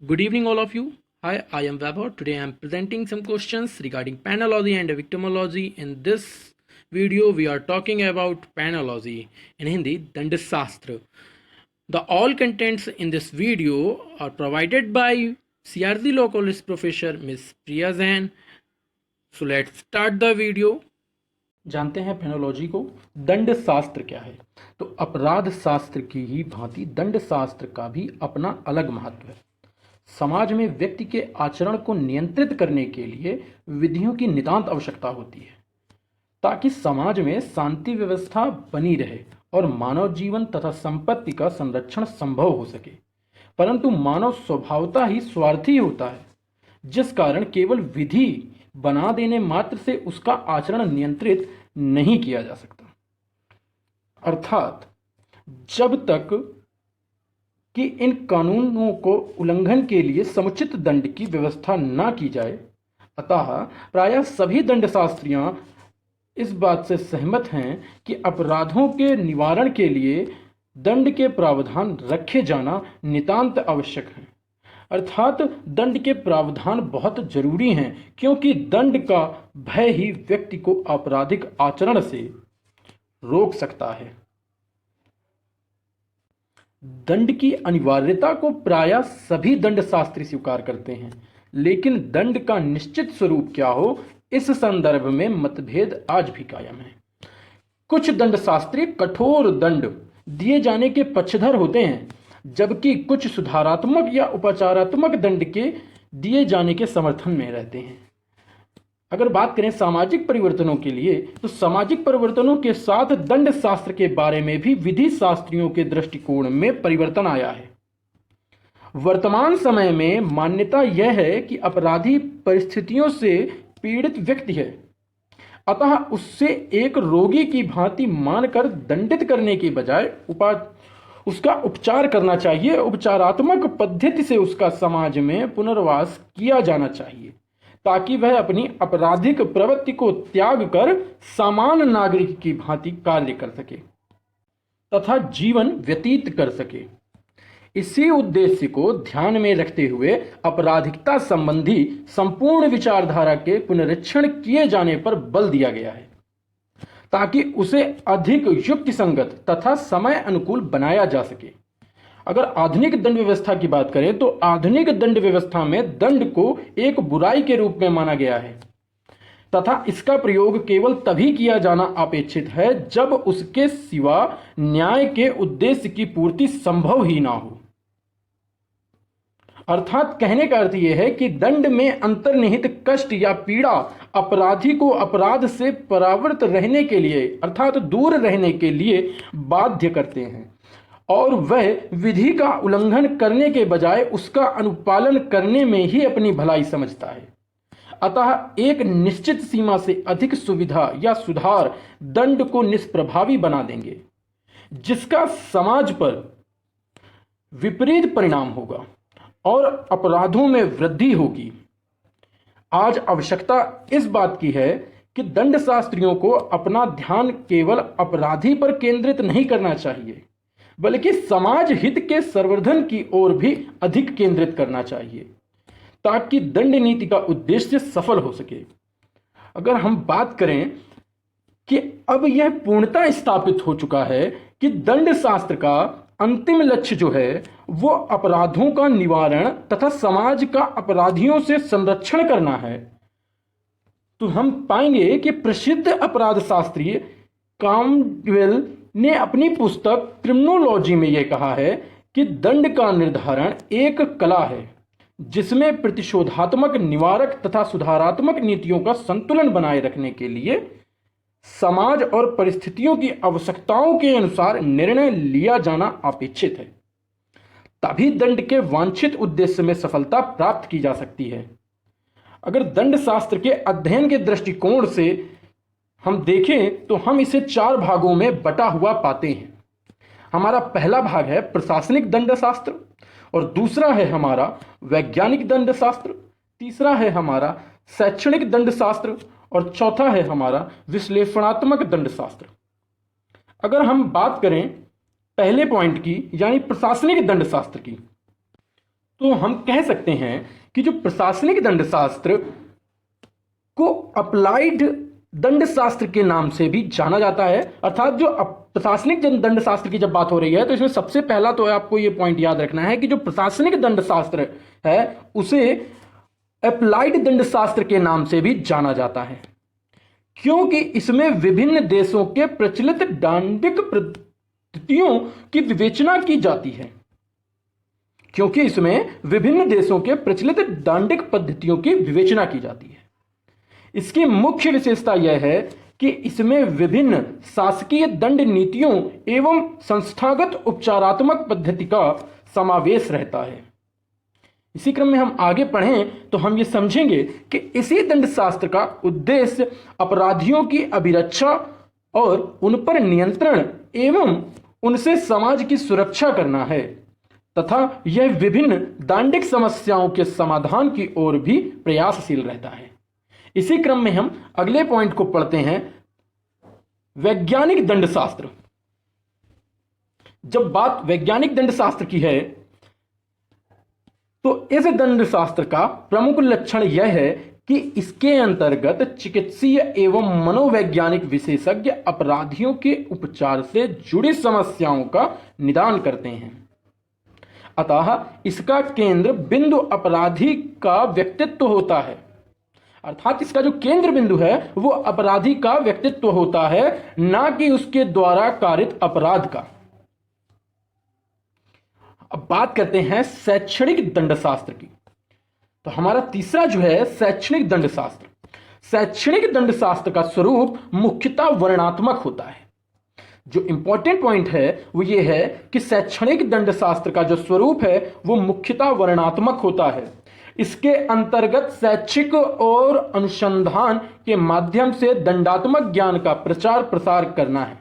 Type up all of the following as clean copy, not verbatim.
Good evening, all of you. Hi, I am Vaibhav. Today I am presenting some questions regarding penology and victimology. In this video, we are talking about penology, in Hindi, Dandashastra. The all contents in this video are provided by CRZ Law College Professor Miss Priya Zain. So let's start the video. जानते हैं पेनोलॉजी को। दंड शास्त्र क्या है? तो अपराध शास्त्र की ही भांति दंड शास्त्र का भी अपना अलग महत्व है। समाज में व्यक्ति के आचरण को नियंत्रित करने के लिए विधियों की नितांत आवश्यकता होती है, ताकि समाज में शांति व्यवस्था बनी रहे और मानव जीवन तथा संपत्ति का संरक्षण संभव हो सके। परंतु मानव स्वभावतः ही स्वार्थी होता है, जिस कारण केवल विधि बना देने मात्र से उसका आचरण नियंत्रित नहीं किया जा सकता। अर्थात जब तक कि इन कानूनों को उल्लंघन के लिए समुचित दंड की व्यवस्था न की जाए, अतः प्रायः सभी दंडशास्त्रियां इस बात से सहमत हैं कि अपराधों के निवारण के लिए दंड के प्रावधान रखे जाना नितांत आवश्यक है। अर्थात दंड के प्रावधान बहुत जरूरी हैं, क्योंकि दंड का भय ही व्यक्ति को आपराधिक आचरण से रोक सकता है। दंड की अनिवार्यता को प्रायः सभी दंडशास्त्री स्वीकार करते हैं, लेकिन दंड का निश्चित स्वरूप क्या हो, इस संदर्भ में मतभेद आज भी कायम है। कुछ दंडशास्त्री कठोर दंड दिए जाने के पक्षधर होते हैं, जबकि कुछ सुधारात्मक या उपचारात्मक दंड के दिए जाने के समर्थन में रहते हैं। अगर बात करें सामाजिक परिवर्तनों के लिए, तो सामाजिक परिवर्तनों के साथ दंड शास्त्र के बारे में भी विधि शास्त्रियों के दृष्टिकोण में परिवर्तन आया है। वर्तमान समय में मान्यता यह है कि अपराधी परिस्थितियों से पीड़ित व्यक्ति है, अतः उससे एक रोगी की भांति मानकर दंडित करने के बजाय उसका उपचार करना चाहिए। उपचारात्मक पद्धति से उसका समाज में पुनर्वास किया जाना चाहिए, ताकि वह अपनी आपराधिक प्रवृत्ति को त्याग कर सामान्य नागरिक की भांति कार्य कर सके तथा जीवन व्यतीत कर सके। इसी उद्देश्य को ध्यान में रखते हुए आपराधिकता संबंधी संपूर्ण विचारधारा के पुनरीक्षण किए जाने पर बल दिया गया है, ताकि उसे अधिक युक्ति संगत तथा समय अनुकूल बनाया जा सके। अगर आधुनिक दंड व्यवस्था की बात करें, तो आधुनिक दंड व्यवस्था में दंड को एक बुराई के रूप में माना गया है तथा इसका प्रयोग केवल तभी किया जाना अपेक्षित है जब उसके सिवा न्याय के उद्देश्य की पूर्ति संभव ही ना हो। अर्थात कहने का अर्थ यह है कि दंड में अंतर्निहित कष्ट या पीड़ा अपराधी को अपराध से परावृत रहने के लिए, अर्थात दूर रहने के लिए बाध्य करते हैं, और वह विधि का उल्लंघन करने के बजाय उसका अनुपालन करने में ही अपनी भलाई समझता है। अतः एक निश्चित सीमा से अधिक सुविधा या सुधार दंड को निष्प्रभावी बना देंगे, जिसका समाज पर विपरीत परिणाम होगा और अपराधों में वृद्धि होगी। आज आवश्यकता इस बात की है कि दंड शास्त्रियों को अपना ध्यान केवल अपराधी पर केंद्रित नहीं करना चाहिए, बल्कि समाज हित के संवर्धन की ओर भी अधिक केंद्रित करना चाहिए, ताकि दंड नीति का उद्देश्य सफल हो सके। अगर हम बात करें कि अब यह पूर्णतः स्थापित हो चुका है कि दंड शास्त्र का अंतिम लक्ष्य जो है वो अपराधों का निवारण तथा समाज का अपराधियों से संरक्षण करना है, तो हम पाएंगे कि प्रसिद्ध अपराध शास्त्री काम्पबेल ने अपनी पुस्तक क्रिमिनोलॉजी में यह कहा है कि दंड का निर्धारण एक कला है, जिसमें प्रतिशोधात्मक, निवारक तथा सुधारात्मक नीतियों का संतुलन बनाए रखने के लिए समाज और परिस्थितियों की आवश्यकताओं के अनुसार निर्णय लिया जाना अपेक्षित है। तभी दंड के वांछित उद्देश्य में सफलता प्राप्त की जा सकती है। अगर दंड शास्त्र के अध्ययन के दृष्टिकोण से हम देखें, तो हम इसे 4 भागों में बटा हुआ पाते हैं। हमारा पहला भाग है प्रशासनिक दंड शास्त्र, और दूसरा है हमारा वैज्ञानिक दंड शास्त्र, तीसरा है हमारा शैक्षणिक दंड शास्त्र, और चौथा है हमारा विश्लेषणात्मक दंड शास्त्र। अगर हम बात करें पहले पॉइंट की, यानी प्रशासनिक दंड शास्त्र की, तो हम कह सकते हैं कि जो प्रशासनिक दंड शास्त्र को अप्लाइड दंड शास्त्र के नाम से भी जाना जाता है। अर्थात जो प्रशासनिक दंड शास्त्र की जब बात हो रही है तो इसमें सबसे पहला तो आपको ये पॉइंट याद रखना है कि जो प्रशासनिक दंड शास्त्र है उसे अप्लाइड दंड शास्त्र के नाम से भी जाना जाता है, क्योंकि इसमें विभिन्न देशों के प्रचलित दंडिक पद्धतियों की विवेचना की जाती है। क्योंकि इसमें विभिन्न देशों के प्रचलित दंडिक पद्धतियों की विवेचना की जाती है। इसकी मुख्य विशेषता यह है कि इसमें विभिन्न शासकीय दंड नीतियों एवं संस्थागत उपचारात्मक पद्धति का समावेश रहता है। इसी क्रम में हम आगे पढ़ें तो हम ये समझेंगे कि इसी दंड शास्त्र का उद्देश्य अपराधियों की अभिरक्षा और उन पर नियंत्रण एवं उनसे समाज की सुरक्षा करना है तथा यह विभिन्न दांडिक समस्याओं के समाधान की ओर भी प्रयासशील रहता है। इसी क्रम में हम अगले पॉइंट को पढ़ते हैं, वैज्ञानिक दंड शास्त्र। जब बात वैज्ञानिक दंड शास्त्र की है तो इस दंड शास्त्र का प्रमुख लक्षण यह है कि इसके अंतर्गत चिकित्सीय एवं मनोवैज्ञानिक विशेषज्ञ अपराधियों के उपचार से जुड़ी समस्याओं का निदान करते हैं। अतः इसका केंद्र बिंदु अपराधी का व्यक्तित्व होता है। अर्थात इसका जो केंद्र बिंदु है वो अपराधी का व्यक्तित्व होता है, ना कि उसके द्वारा कारित अपराध का। अब बात करते हैं शैक्षणिक दंड शास्त्र की। तो हमारा तीसरा जो है शैक्षणिक दंड शास्त्र। शैक्षणिक दंड शास्त्र का स्वरूप मुख्यतः वर्णनात्मक होता है। जो इंपॉर्टेंट पॉइंट है वो ये है कि शैक्षणिक दंड शास्त्र का जो स्वरूप है वो मुख्यतः वर्णनात्मक होता है। इसके अंतर्गत शैक्षिक और अनुसंधान के माध्यम से दंडात्मक ज्ञान का प्रचार प्रसार करना है।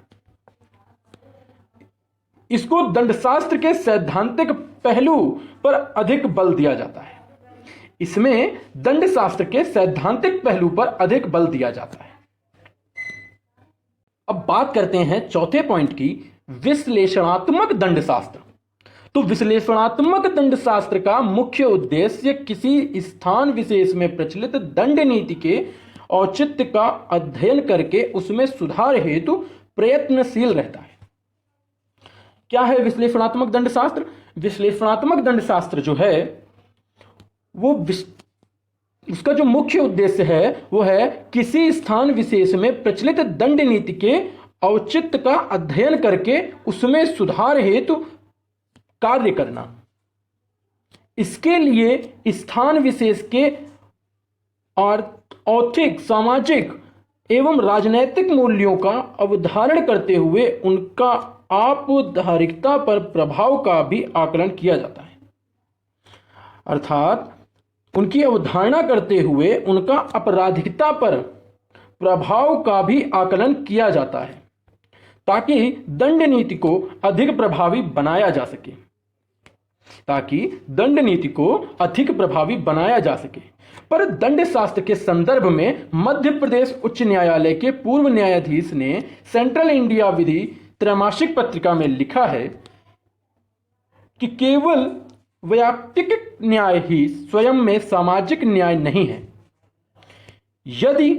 इसको दंडशास्त्र के सैद्धांतिक पहलू पर अधिक बल दिया जाता है। इसमें दंड शास्त्र के सैद्धांतिक पहलू पर अधिक बल दिया जाता है। अब बात करते हैं चौथे पॉइंट की, विश्लेषणात्मक दंड शास्त्र। तो विश्लेषणात्मक दंड शास्त्र का मुख्य उद्देश्य किसी स्थान विशेष में प्रचलित दंड नीति के औचित्य का अध्ययन करके उसमें सुधार हेतु प्रयत्नशील रहता है। क्या है विश्लेषणात्मक दंड शास्त्र? विश्लेषणात्मक दंड शास्त्र जो है वो उसका जो मुख्य उद्देश्य है वो है किसी स्थान विशेष में प्रचलित दंड नीति के औचित्य का अध्ययन करके उसमें सुधार हेतु कार्य करना। इसके लिए स्थान विशेष के आर्थिक, सामाजिक एवं राजनैतिक मूल्यों का अवधारण करते हुए उनका आपधारिकता पर प्रभाव का भी आकलन किया जाता है। अर्थात उनकी अवधारणा करते हुए उनका आपराधिकता पर प्रभाव का भी आकलन किया जाता है ताकि दंड नीति को अधिक प्रभावी बनाया जा सके। पर दंड शास्त्र के संदर्भ में मध्य प्रदेश उच्च न्यायालय के पूर्व न्यायाधीश ने सेंट्रल इंडिया विधि त्रैमासिक पत्रिका में लिखा है कि केवल वैयक्तिक न्याय ही स्वयं में सामाजिक न्याय नहीं है। यदि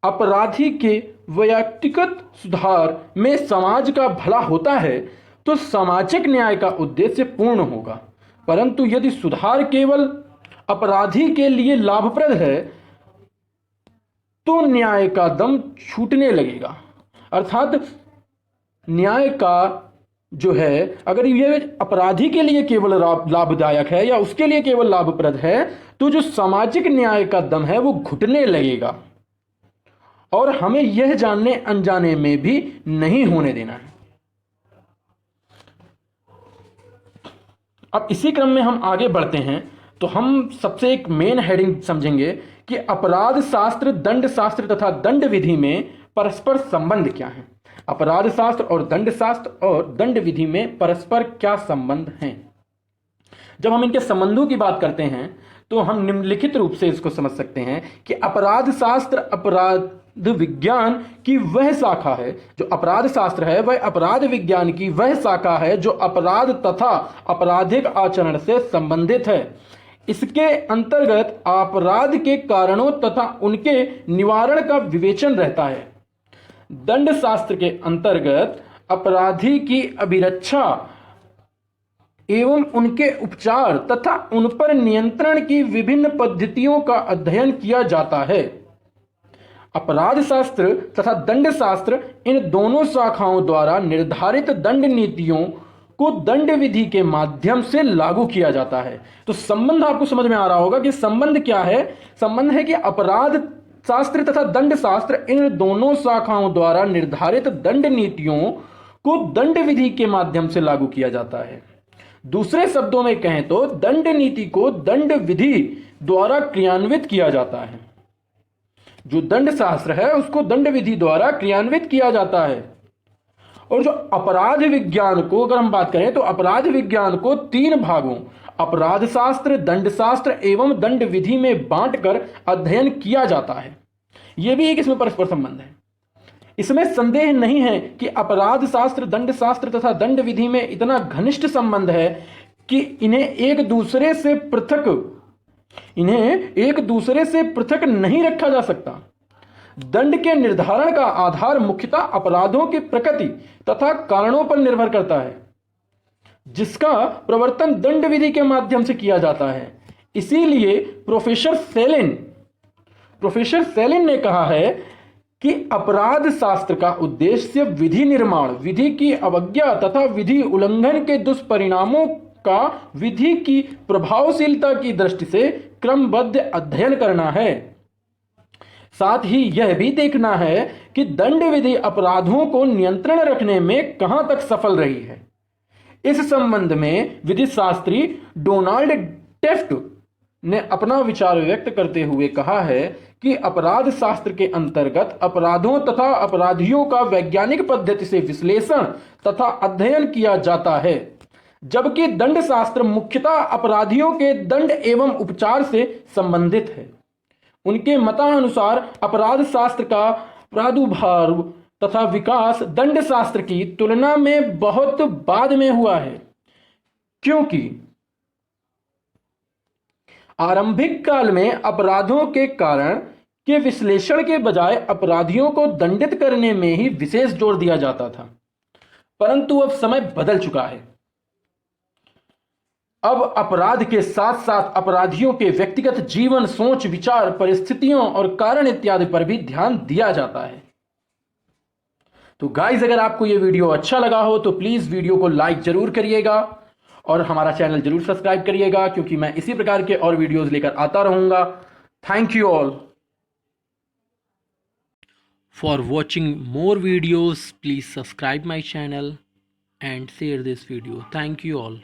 अपराधी के व्यक्तिगत सुधार में समाज का भला होता है तो सामाजिक न्याय का उद्देश्य पूर्ण होगा, परंतु यदि सुधार केवल अपराधी के लिए लाभप्रद है तो न्याय का दम छूटने लगेगा। अर्थात न्याय का जो है अगर ये अपराधी के लिए केवल लाभदायक है या उसके लिए केवल लाभप्रद है तो जो सामाजिक न्याय का दम है वो घुटने लगेगा और हमें यह जानने अनजाने में भी नहीं होने देना है। अब इसी क्रम में हम आगे बढ़ते हैं तो हम सबसे एक मेन हेडिंग समझेंगे कि अपराध शास्त्र, दंड शास्त्र तथा दंड विधि में परस्पर संबंध क्या है। अपराध शास्त्र और दंड विधि में परस्पर क्या संबंध हैं। जब हम इनके संबंधों की बात करते हैं तो हम निम्नलिखित रूप से इसको समझ सकते हैं कि अपराध शास्त्र विज्ञान की वह शाखा है जो अपराध शास्त्र है, वह अपराध विज्ञान की वह शाखा है जो अपराध तथा आपराधिक आचरण से संबंधित है। इसके अंतर्गत अपराध के कारणों तथा उनके निवारण का विवेचन रहता है। दंड शास्त्र के अंतर्गत अपराधी की अभिरक्षा एवं उनके उपचार तथा उन पर नियंत्रण की विभिन्न पद्धतियों का अध्ययन किया जाता है। अपराध शास्त्र तथा दंड शास्त्र इन दोनों शाखाओं द्वारा निर्धारित दंड नीतियों को दंड विधि के माध्यम से लागू किया जाता है। तो संबंध आपको समझ में आ रहा होगा कि संबंध क्या है। संबंध है कि अपराध शास्त्र तथा दंड शास्त्र इन दोनों शाखाओं द्वारा निर्धारित दंड नीतियों को दंड विधि के माध्यम से लागू किया जाता है। दूसरे शब्दों में कहें तो दंड नीति को दंड विधि द्वारा क्रियान्वित किया जाता है। जो दंड शास्त्र है उसको दंड विधि द्वारा क्रियान्वित किया जाता है। और जो अपराध विज्ञान को अगर हम बात करें तो अपराध विज्ञान को 3 भागों अपराध शास्त्र, दंड शास्त्र एवं दंड विधि में बांटकर अध्ययन किया जाता है। यह भी एक इसमें परस्पर संबंध है। इसमें संदेह नहीं है कि अपराध शास्त्र, दंड शास्त्र तथा दंड विधि में इतना घनिष्ठ संबंध है कि इन्हें एक दूसरे से पृथक नहीं रखा जा सकता। दंड के निर्धारण का आधार मुख्यतः अपराधों की प्रकृति तथा कारणों पर निर्भर करता है, जिसका प्रवर्तन दंड विधि के माध्यम से किया जाता है। इसीलिए प्रोफेसर सेलिन ने कहा है कि अपराध शास्त्र का उद्देश्य विधि निर्माण, विधि की अवज्ञा तथा विधि उल्लंघन के दुष्परिणामों का विधि की प्रभावशीलता की दृष्टि से क्रमबद्ध अध्ययन करना है। साथ ही यह भी देखना है कि दंड विधि अपराधों को नियंत्रण रखने में कहां तक सफल रही है। इस संबंध में विधि शास्त्री डोनाल्ड टेफ्ट ने अपना विचार व्यक्त करते हुए कहा है कि अपराध शास्त्र के अंतर्गत अपराधों तथा अपराधियों का वैज्ञानिक पद्धति से विश्लेषण तथा अध्ययन किया जाता है, जबकि दंड शास्त्र मुख्यतः अपराधियों के दंड एवं उपचार से संबंधित है। उनके मतानुसार अपराध शास्त्र का प्रादुर्भाव तथा विकास दंड शास्त्र की तुलना में बहुत बाद में हुआ है, क्योंकि आरंभिक काल में अपराधों के कारण के विश्लेषण के बजाय अपराधियों को दंडित करने में ही विशेष जोर दिया जाता था। परंतु अब समय बदल चुका है। अब अपराध के साथ साथ अपराधियों के व्यक्तिगत जीवन, सोच, विचार, परिस्थितियों और कारण इत्यादि पर भी ध्यान दिया जाता है। तो गाइस, अगर आपको यह वीडियो अच्छा लगा हो तो प्लीज वीडियो को लाइक जरूर करिएगा और हमारा चैनल जरूर सब्सक्राइब करिएगा, क्योंकि मैं इसी प्रकार के और वीडियोस लेकर आता रहूंगा। Thank you all for watching more videos. Please subscribe my channel and share this video. Thank you all.